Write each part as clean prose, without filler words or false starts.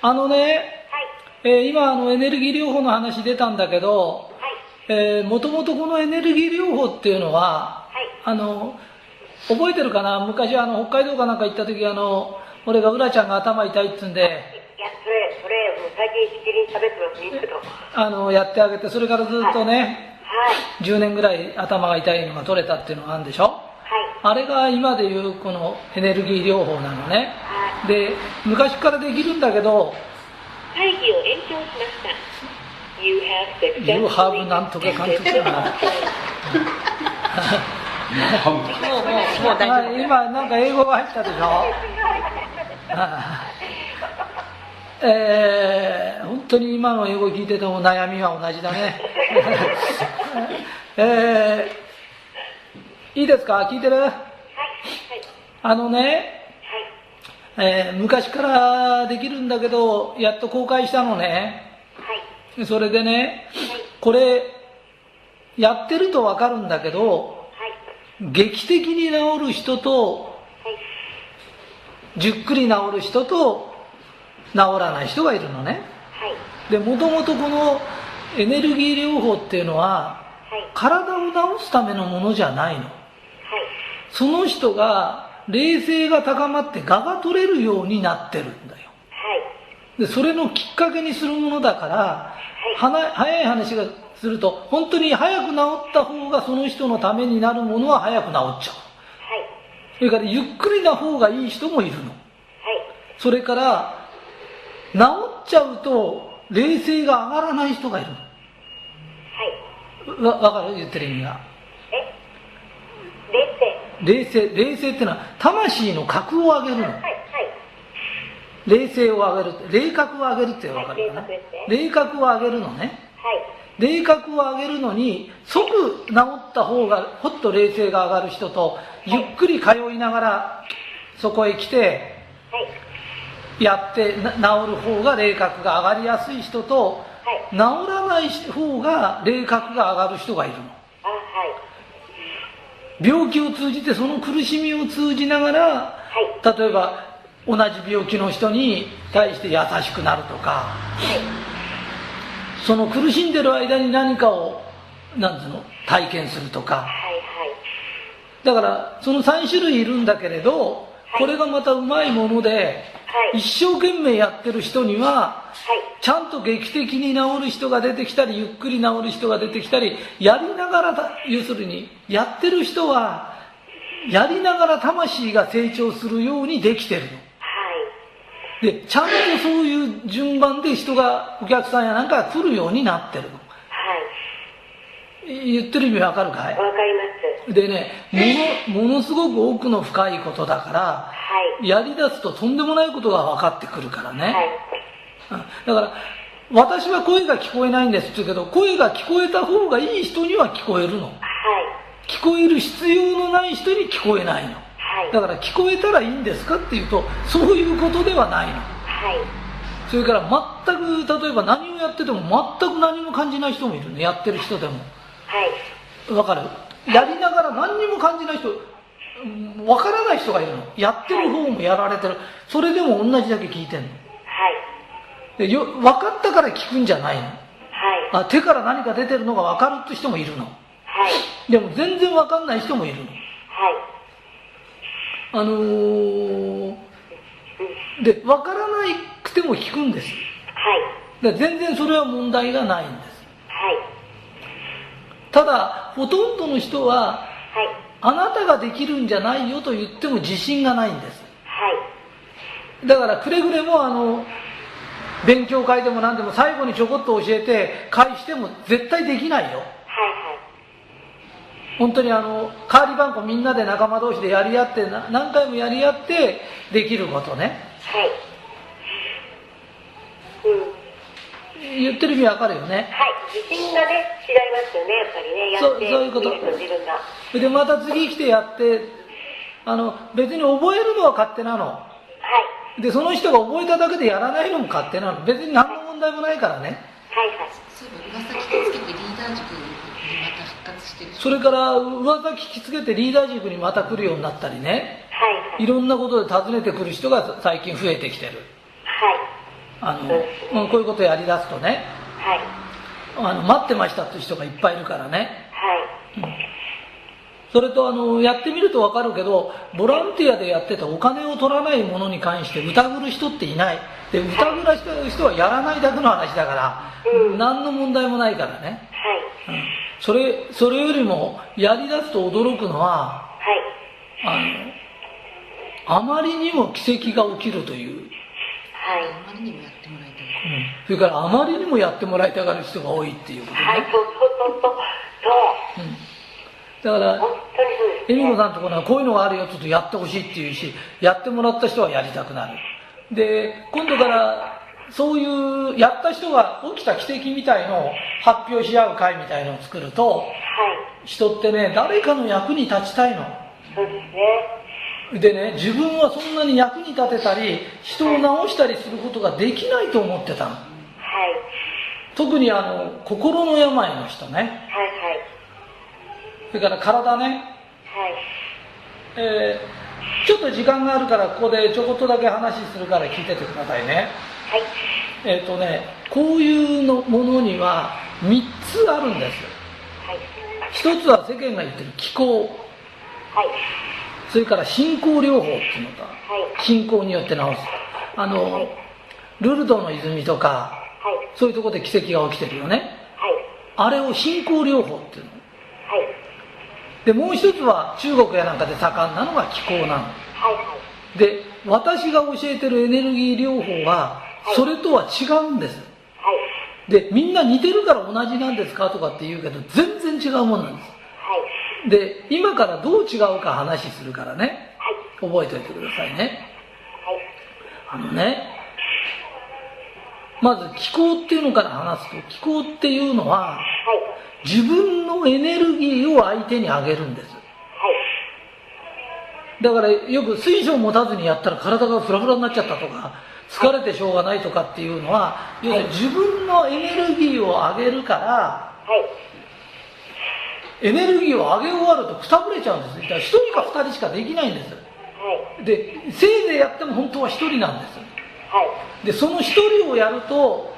あのね、はい。今エネルギー療法の話出たんだけど、はい。もともとこのエネルギー療法っていうのは、はい。覚えてるかな、昔北海道かなんか行った時俺がうらちゃんが頭痛いっつうんで、いや、それ、もう最近しきりに喋ってます、みんなと。やってあげて、それからずっとね、はい。10年ぐらい頭が痛いのが取れたっていうのがあるんでしょ。はい。あれが今でいうこのエネルギー療法なのね。はい。で、昔からできるんだけど、会議を延長しました。You have なんとかかんとかもう大丈夫。今なんか英語が入ったでしょ。本当に今の英語聞いてても悩みは同じだね。いいですか、聞いてる？はい。昔からできるんだけど、やっと公開したのね。はい。それでね、これやってるとわかるんだけど、はい。劇的に治る人とはい。じゅっくり治る人と治らない人がいるのね。はい。で、もともとこのエネルギー療法っていうのははい。体を治すためのものじゃないの。はい。その人が冷静が高まって我が取れるようになってるんだよ。はい。で、それのきっかけにするものだから、早い話がすると本当に早く治った方がその人のためになるものは早く治っちゃう。はい。それからゆっくりな方がいい人もいるの。はい。それから治っちゃうと冷静が上がらない人がいるはい。の。わかる？言ってる意味が。冷静。冷静ってのは魂の格を上げるの。はい。はい。冷静を上げるって、霊格を上げるってわかるかな。はい、霊格ですね。霊格を上げるのね。はい。霊格を上げるのに即治った方がほっと冷静が上がる人と、ゆっくり通いながらそこへ来てはい。やって治る方が霊格が上がりやすい人と、はい。治らない方が霊格が上がる人がいるの。あ、はい。病気を通じてその苦しみを通じながら、はい。例えば同じ病気の人に対して優しくなるとか、はい。その苦しんでる間に何かを体験するとか。はい。はい。だからその3種類いるんだけれど、これがまたうまいもので、はい。一生懸命やってる人にははい。ちゃんと劇的に治る人が出てきたり、ゆっくり治る人が出てきたり、やりながら要するにやってる人はやりながら魂が成長するようにできてるの。はい。で、ちゃんとそういう順番で人が、お客さんやなんかが来るようになってるの。はい。言ってる意味わかるかい？わかります。でね、ものすごく奥の深いことだから、はい。やり出すととんでもないことが分かってくるからね。はい。だから、私は声が聞こえないんですって言うけど、声が聞こえた方がいい人には聞こえるの。はい。聞こえる必要のない人に聞こえないの。はい。だから聞こえたらいいんですかっていうと、そういうことではないの。はい。それから全く、例えば何をやってても全く何も感じない人もいるね。やってる人でも。はい。わかる？やりながら何にも感じない人、わからない人がいるの。やってる方もやられてる。それでも同じだけ聞いてんの。はい。で分かったから聞くんじゃないの。はい。手から何か出てるのが分かるって人もいるの。はい。でも全然分かんない人もいるの。はい。で、分からなくても聞くんです。はい。で全然それは問題がないんです。はい。ただ、ほとんどの人は、はい。あなたができるんじゃないよと言っても自信がないんです。はい。だからくれぐれも勉強会でも何でも最後にちょこっと教えて返しても絶対できないよ。はい。本当に代わり番号みんなで仲間同士でやり合って何回もやり合ってできることね。はい。言ってる意味わかるよね。はい。自信がね、違いますよね、やっぱりね。やってそういうことみると自分が。でまた次来てやって別に覚えるのは勝手なの。はい。でその人が覚えただけでやらないのも勝手なの。別に何の問題もないからね。はい。はい。そういえば噂聞きつけてリーダー塾にまた復活してる。それから噂聞きつけてリーダー塾にまた来るようになったりね。はい。いろんなことで訪ねてくる人が最近増えてきてる。はい。こういうことやりだすとね、はい。待ってましたっていう人がいっぱいいるからね。はい。それとやってみると分かるけど、ボランティアでやっててお金を取らないものに関して疑る人っていない。で、疑る人はやらないだけの話だから、何の問題もないからね。はい。それよりもやりだすと驚くのは、はい。あまりにも奇跡が起きるという、はい。あまりにもやってもらいたい。それからあまりにもやってもらいたがる人が多いっていうことね。はい、そう。だから本当にそうです、恵美子さんところはこういうのがあるよちょっとやってほしいっていうし、やってもらった人はやりたくなる。で、今度からそういうやった人が起きた奇跡みたいのを発表し合う会みたいのを作ると、はい。人ってね、誰かの役に立ちたいの。そうですね。でね、自分はそんなに役に立てたり人を治したりすることができないと思ってたの。はい。特に心の病の人ね、はい、はい。それから体ね、はい。ちょっと時間があるからここでちょこっとだけ話するから聞いててくださいね。はい。こういうものには3つあるんです。はい。1つは世間が言ってる気候、はい。それから信仰療法っていうのが、はい。信仰によって治す。ルルドの泉とか、はい。そういうところで奇跡が起きてるよね。はい。あれを信仰療法っていうの。はい。で、もう一つは中国やなんかで盛んなのが気候なの。はい。で、私が教えてるエネルギー療法はそれとは違うんです。はい。で、みんな似てるから同じなんですかとかって言うけど全然違うもんなんです。はい。で、今からどう違うか話するからね、はい。覚えておいてくださいね。はい。まず気候っていうのから話すと、気候っていうのははい。自分のエネルギーを相手にあげるんです。はい。だからよく水晶持たずにやったら体がフラフラになっちゃったとか疲れてしょうがないとかっていうのは、要するに自分のエネルギーを上げるから、はい。エネルギーを上げ終わるとくたぶれちゃうんです。だから1人か2人しかできないんです。はい。で、せいぜいやっても本当は1人なんです。はい。で、その1人をやると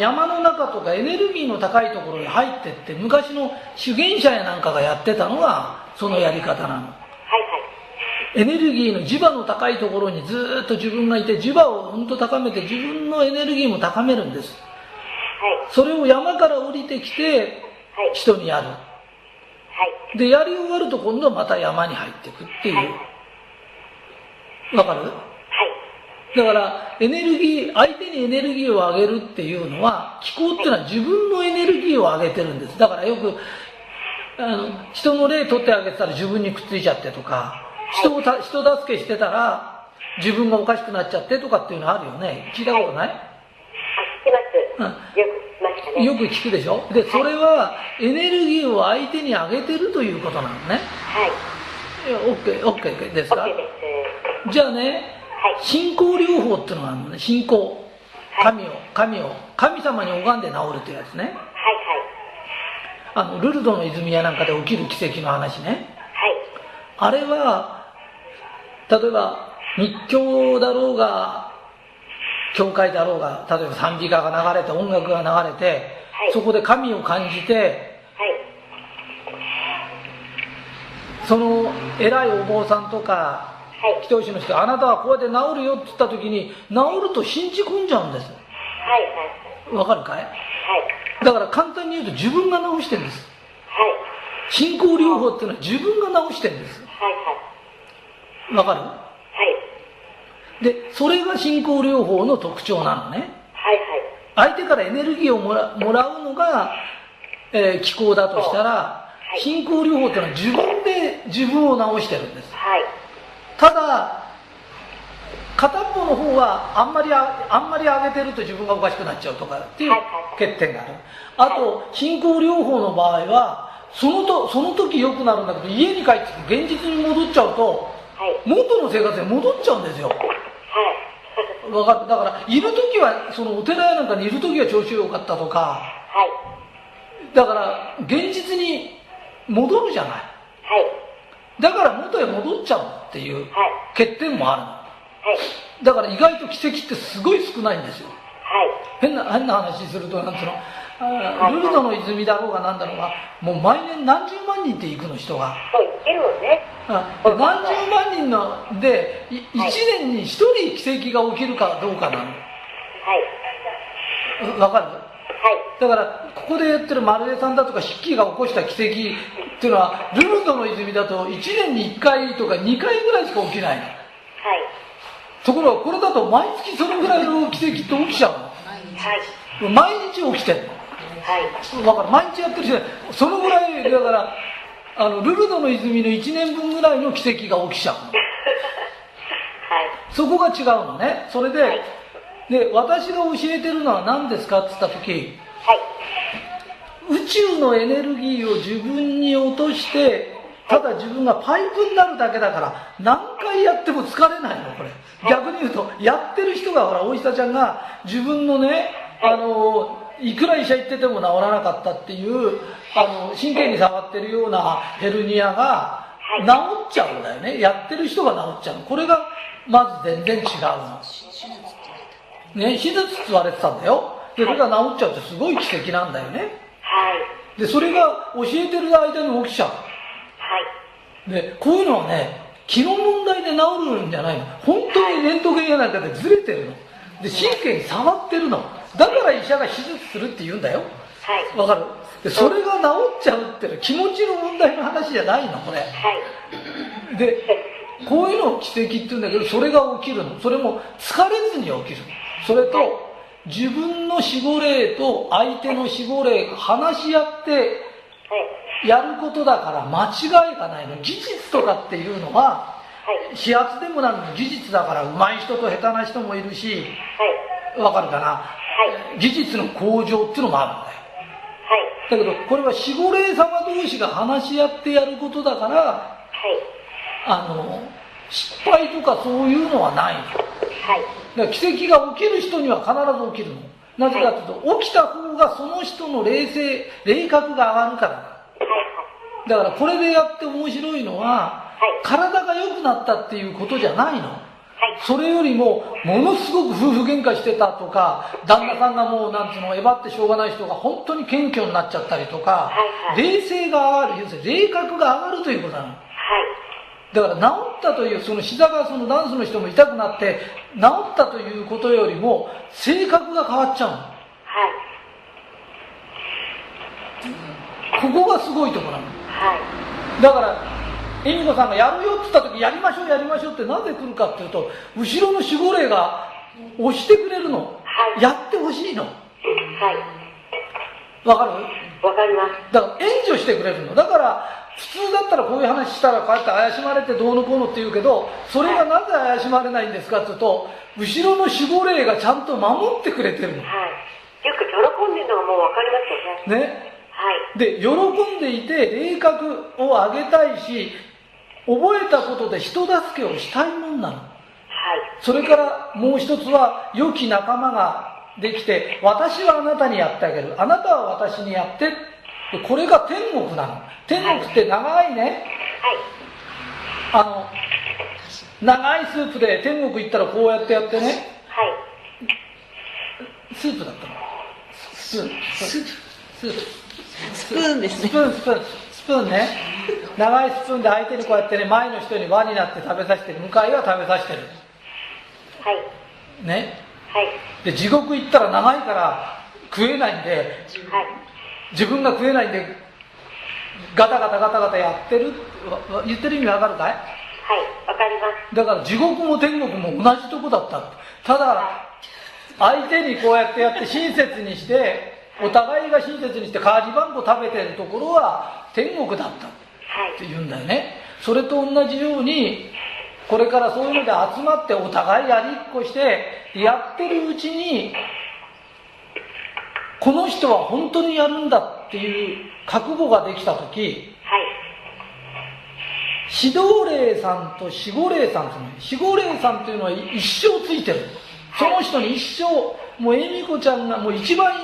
山の中とかエネルギーの高いところに入ってって、昔の修験者やなんかがやってたのがそのやり方なの。はい。はい。エネルギーの磁場の高いところにずーっと自分がいて、磁場を本当高めて自分のエネルギーも高めるんです。はい。それを山から降りてきて人にやる。はい。で、やり終わると今度はまた山に入っていくっていう。わかる？はい。だから相手にエネルギーを上げるっていうのは、気候っていうのは自分のエネルギーを上げてるんです。だからよく人の霊取ってあげてたら自分にくっついちゃってとか、人助けしてたら自分がおかしくなっちゃってとかっていうのあるよね。聞いたことない？聞きます。よく聞きましたね。よく聞くでしょ。で、それはエネルギーを相手に上げてるということなのね。はい。OK ですか？ OK です。じゃあね、信仰療法っていうのがあるのね。信仰、神様に拝んで治るってやつね。はい。はい。ルルドの泉やなんかで起きる奇跡の話ね。はい。あれは例えば密教だろうが教会だろうが、例えば賛美歌が流れて音楽が流れて、はい、そこで神を感じて、はい、その偉いお坊さんとか祈祷師の人、あなたはこうやって治るよって言った時に治ると信じ込んじゃうんです。はい。わかるかい？はい。だから簡単に言うと自分が治してるんです。はい。信仰療法っていうのは自分が治してるんです。はい。わかる？はい。で、それが信仰療法の特徴なのね。はい。相手からエネルギーをもらうのが、気候だとしたら、信仰療法っていうのは自分で自分を治してるんです。はい。ただ片っぽの方はあんまり上げてると自分がおかしくなっちゃうとかっていう欠点がある。あと信仰療法の場合はその時良くなるんだけど、家に帰って現実に戻っちゃうと元の生活に戻っちゃうんですよ。わかる？だからいる時はそのお寺やなんかにいる時は調子良かったとか、だから現実に戻るじゃない。だから元へ戻っちゃうっていう欠点もあるの。だから意外と奇跡ってすごい少ないんですよ。変な話すると、なんつうの、ルルドの泉だろうがなんだろうが、もう毎年何十万人って行くの、人が。そう言ってるもんね。何十万人ので、1年に1人奇跡が起きるかどうかなの。はい。わかる？はい。だから、ここでやってる丸江さんだとか、ヒッキーが起こした奇跡っていうのは、ルルドの泉だと1年に1回とか2回ぐらいしか起きないの。はい。ところが、これだと毎月そのぐらいの奇跡って起きちゃうの。はい。毎日起きてるの。はい。だから毎日やってるし、そのぐらいだからルルドの泉の1年分ぐらいの奇跡が起きちゃうの。はい。そこが違うのね。それで、で私が教えてるのは何ですかって言った時、はい。宇宙のエネルギーを自分に落として、ただ自分がパイプになるだけだから何回やっても疲れないの、これ。逆に言うと、やってる人がほら、大下ちゃんが自分のね、いくら医者行ってても治らなかったっていう神経に触ってるようなヘルニアが治っちゃうんだよね。やってる人が治っちゃう。これがまず全然違うのね。手術って言われてたんだよ。でそれが治っちゃうってすごい奇跡なんだよね。はい。でそれが教えてる間に起きちゃう。はい。でこういうのはね、気の問題で治るんじゃないの。本当にレントゲンやなんかでずれてるので、神経に触ってるのだから医者が手術するって言うんだよ。はい。わかる？でそれが治っちゃうってのは気持ちの問題の話じゃないの、これ。はい。でこういうのを奇跡って言うんだけど、それが起きるの。それも疲れずに起きる。それと自分の守護霊と相手の守護霊が話し合ってやることだから間違いがないの。技術とかっていうのは始圧でもなるの技術だから、上手い人と下手な人もいるし、わかるかな、技術の向上っていうのもあるんだよ。だけどこれは守護霊様同士が話し合ってやることだから、失敗とかそういうのはないの。だから奇跡が起きる人には必ず起きるの。なぜかというと、起きた方がその人の霊格が上がるからだ。だからこれでやって面白いのは、体が良くなったっていうことじゃないの。それよりもものすごく夫婦喧嘩してたとか、旦那さんがもうなんつうのえばってしょうがない人が本当に謙虚になっちゃったりとか、霊性が上がる、要するに霊格が上がるということなの。だから治ったという、その膝がそのダンスの人も痛くなって治ったということよりも性格が変わっちゃうの。ここがすごいところなの。だから恵美子さんがやるよって言った時、やりましょうやりましょうってなぜ来るかっていうと、後ろの守護霊が押してくれるの。やってほしいの。わかる？わかります。だから援助してくれるの。だから普通だったらこういう話したらこうやって怪しまれてどうのこうのって言うけど、それがなぜ怪しまれないんですかっていうと、後ろの守護霊がちゃんと守ってくれてるの。よく喜んでるのがもうわかりますよね。で喜んでいて霊格を上げたいし、覚えたことで人助けをしたいもんなの。それからもう一つは、良き仲間ができて、私はあなたにやってあげる、あなたは私にやって、これが天国なの。天国って長いね、長いスープで天国行ったらこうやってやってね、スープだったの。スプーンですね。スプーンね。長いスプーンで相手にこうやってね、前の人に輪になって食べさせてる、向かいは食べさせてる。ね。で地獄行ったら長いから食えないんで、自分が食えないんでガタガタガタガタやってる。言ってる意味わかるかい？わかります。だから地獄も天国も同じとこだった。ただ相手にこうやって親切にして、お互いが親切にしてカーリバンコ食べてるところは天国だったって言うんだよね。それと同じように、これからそういうので集まってお互いやりっこしてやってるうちに、この人は本当にやるんだっていう覚悟ができたとき、指導霊さんと守護霊さんというの、守護霊さんというのは一生ついてる。その人に一生、もう恵美子ちゃんがもう一番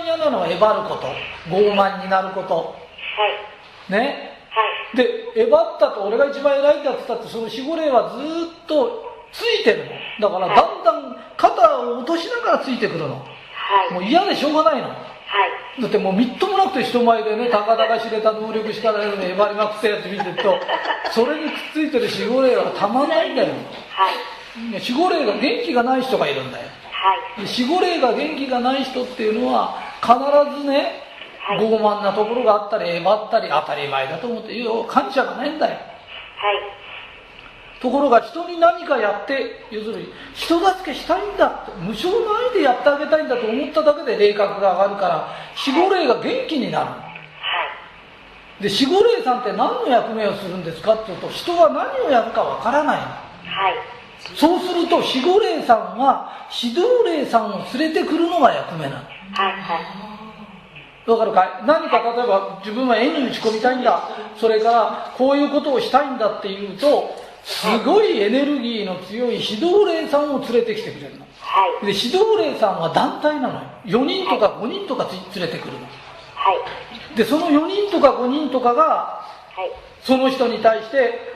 嫌なのはえばること、傲慢になること。ね。で、えばったと俺が一番偉いんだって言ったって、その守護霊はずっとついてるの。だからだんだん肩を落としながらついてくるの。はい。もう嫌でしょうがないの。はい。だってもうみっともなくて人前でね、たかだか知れた能力しかないのにえばりまくったやつ見てると、それにくっついてる守護霊はたまんないんだよ。はい。守護霊が元気がない人がいるんだよ。はい。守護霊が元気がない人っていうのは必ずね、はい。傲慢なところがあったりえばったり当たり前だと思って感謝がないんだよ。はい。ところが人に何かやって、要するに人助けしたいんだって無償の愛でやってあげたいんだと思っただけで霊格が上がるから守護霊が元気になる。はい。で守護霊さんって何の役目をするんですかっていうと、人は何をやるかわからないの。はい。そうすると守護霊さんは指導霊さんを連れてくるのが役目なの。はい。はい。わかるかい？何か例えば自分は絵に打ち込みたいんだ、それからこういうことをしたいんだっていうと、すごいエネルギーの強い指導霊さんを連れてきてくれるの。はい。で指導霊さんは団体なのよ。4人とか5人とか連れてくるの。はい。でその4人とか5人とかがはい。その人に対して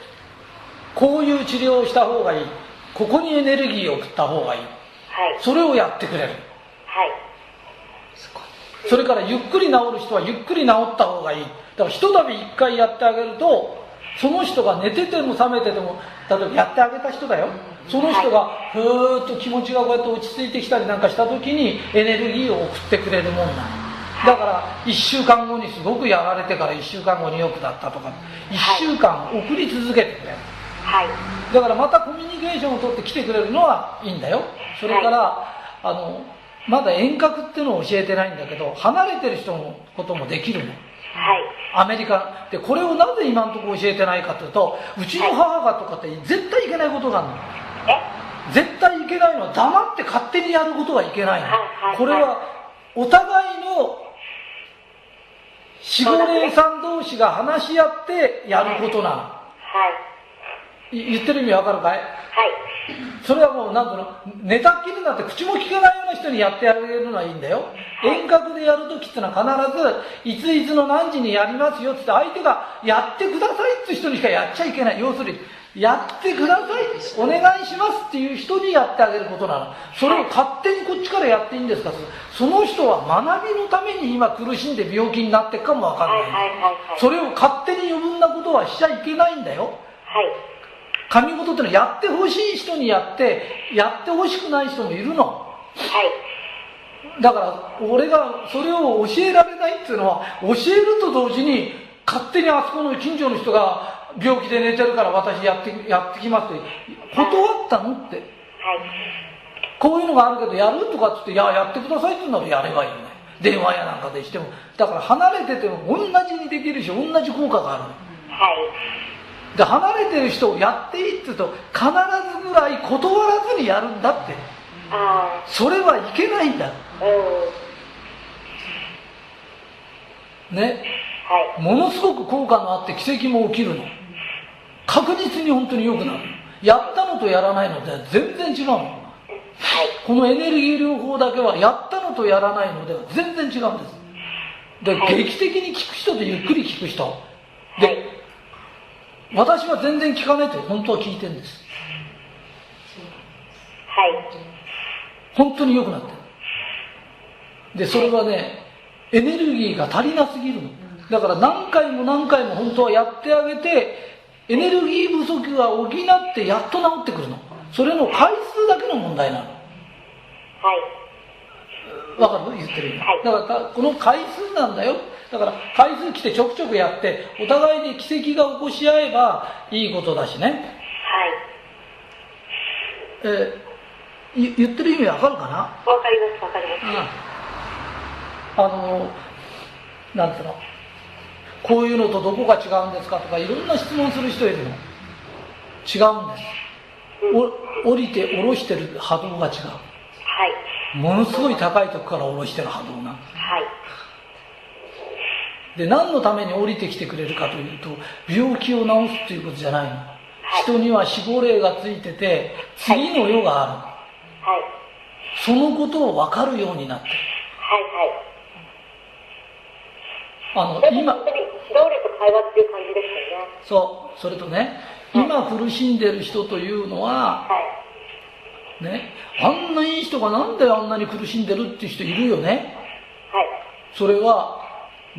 こういう治療をした方がいい、ここにエネルギーを送った方がいい、はい。それをやってくれる。はい。それからゆっくり治る人はゆっくり治った方がいい。だからひとたび1回やってあげると、その人が寝てても覚めてても、例えばやってあげた人だよ、その人がふーっと気持ちがこうやって落ち着いてきたりなんかした時にエネルギーを送ってくれるもんなの。だから1週間後にすごくやられてから1週間後に良くなったとか、1週間送り続けてくれる。はい。だからまたコミュニケーションを取って来てくれるのはいいんだよ。それからまだ遠隔っていうのを教えてないんだけど、離れてる人のこともできるの。はい。アメリカで、これをなぜ今のところ教えてないかというと、うちの母がとかって絶対いけないことがあるの。絶対いけないのは黙って勝手にやることはいけないの。これはお互いの守護霊さん同士が話し合ってやることなの。言ってる意味わかるかい？はい。それはもうなんとの寝たっきりになって口も聞かないような人にやってあげるのはいいんだよ。遠隔でやるときってのは必ずいついつの何時にやりますよって相手がやってくださいって人にしかやっちゃいけない。要するにやってください、お願いしますっていう人にやってあげることなの。それを勝手にこっちからやっていいんですか？その人は学びのために今苦しんで病気になってるかもわかんない。それを勝手に余分なことはしちゃいけないんだよ。はい。神事ってのはやってほしい人にやってほしくない人もいるの。はい。だから俺がそれを教えられないっていうのは、教えると同時に勝手にあそこの近所の人が病気で寝てるから私やってきますって断ったのって。はい。こういうのがあるけどやるとかって言って、やってくださいって言うならやればいいよね。電話やなんかでしても。だから離れてても同じにできるし同じ効果があるの。はい。で離れてる人をやっていいって言うと必ずぐらい断らずにやるんだって。ああ。それはいけないんだ。ね。はい。ものすごく効果のあって奇跡も起きるの。確実に本当に良くなる。やったのとやらないのでは全然違うの。はい。このエネルギー療法だけはやったのとやらないのでは全然違うんです。で、劇的に聞く人とゆっくり聞く人で、私は全然聞かないと本当は聞いてるんです。はい。本当に良くなってる。でそれはね、エネルギーが足りなすぎるの。だから何回も何回も本当はやってあげて、エネルギー不足が補ってやっと治ってくるの。それの回数だけの問題なの。はい。わかる？言ってる意味。はい。だからこの回数なんだよ。だから回数来てちょくちょくやってお互いに奇跡が起こし合えばいいことだしね。はい。言ってる意味わかるかな？わかります、わかります。なんていうの、こういうのとどこが違うんですかとかいろんな質問する人いるの。違うんです。降りて下ろしてる波動が違う。はい。ものすごい高いとこから下ろしてる波動なんです。はい。で何のために降りてきてくれるかというと、病気を治すということじゃないの。人には守護霊がついてて次の世がある。はい。そのことを分かるようになってる。はいはい。今本当に指導霊と会話っていう感じですよね。そう、それとね、今苦しんでる人というのは、はい。ね、あんないい人がなんであんなに苦しんでるっていう人いるよね。はい。それは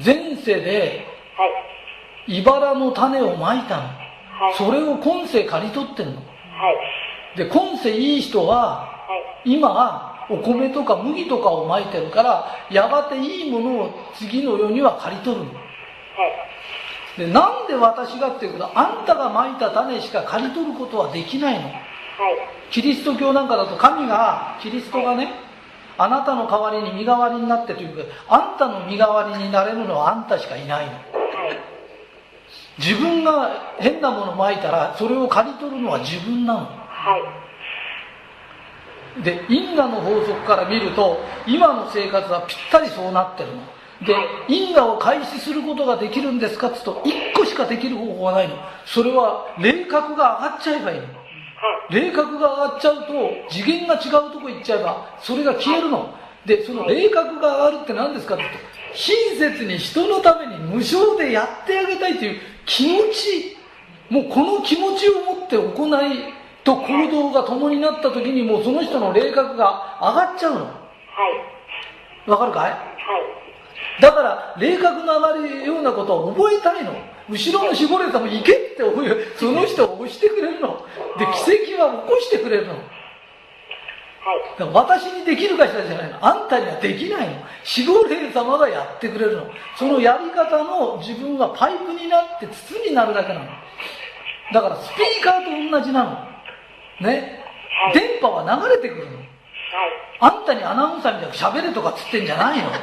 前世ではい。茨の種をまいたの。はい。それを今世刈り取ってんの。はい。で、今世いい人ははい。今お米とか麦とかをまいてるから、やがていいものを次の世には刈り取るの。はい。で、なんで私がっていうことは、あんたがまいた種しか刈り取ることはできないの。はい。キリスト教なんかだと神が、キリストがね、あなたの代わりに身代わりになってというか、あんたの身代わりになれるのはあんたしかいないの。はい。自分が変なものまいたら、それを刈り取るのは自分なの。はい。で、因果の法則から見ると、今の生活はぴったりそうなってるの。で、因果を開始することができるんですかって言うと、一個しかできる方法はないの。それは霊格が上がっちゃえばいいの。霊格が上がっちゃうと、次元が違うとこ行っちゃえば、それが消えるの。で、その霊格が上がるって何ですかって言うと、親切に人のために無償でやってあげたいという気持ち、もうこの気持ちを持って行いと行動が共になった時に、もうその人の霊格が上がっちゃうの。はい。わかるかい？はい。だから霊格の上がるようなことを覚えたいの。後ろの守護霊さんも行けってその人を押してくれるの。で、奇跡は起こしてくれるの。はい。だから私にできるかしらじゃないの。あんたにはできないの。守護霊様がやってくれるの。そのやり方の自分はパイプになって筒になるだけなの。だからスピーカーと同じなの。ね。はい。電波は流れてくるの。はい。あんたにアナウンサーみたいに喋れとかつってんじゃないの。はい。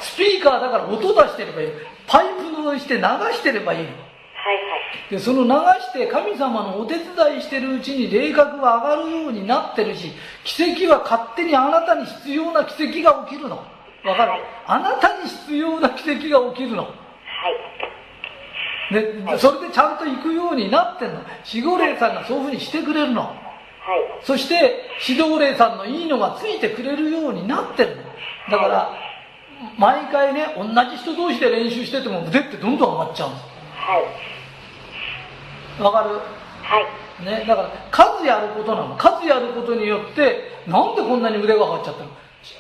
スピーカーだから音出してればいい。パイプのして流してればいいの。はい。で、その流して神様のお手伝いしてるうちに霊格が上がるようになってるし、奇跡は勝手にあなたに必要な奇跡が起きるの。わかる？あなたに必要な奇跡が起きるの。はい。で、それでちゃんと行くようになってんの。守護霊さんがそういうふうにしてくれるの。はい。そして指導霊さんのいいのがついてくれるようになってるの。だから毎回ね、同じ人同士で練習してても腕ってどんどん上がっちゃうの。はい。わかる？はい。ね、だから数やることなの。数やることによってなんでこんなに腕が上がっちゃったの？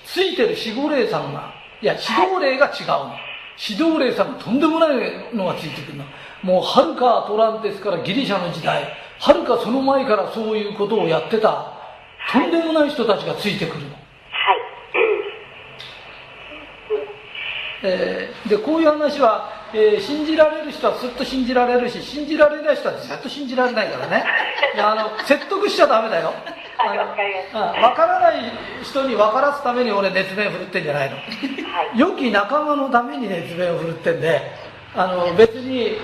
ついてる守護霊さんが、いや指導霊が違うの。指導霊さんがとんでもないのがついてくるの。もうはるかアトランティスからギリシャの時代、はるかその前からそういうことをやってたとんでもない人たちがついてくるの。で、こういう話は、信じられる人はすっと信じられるし、信じられない人はずっと信じられないからね。説得しちゃダメだよ。はい、わかりました。わからない人に分からすために俺熱弁振るってんじゃないの。はい。良き仲間のために熱弁を振るってんで、別に、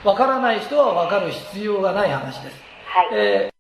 分からない人は分かる必要がない話です。はい。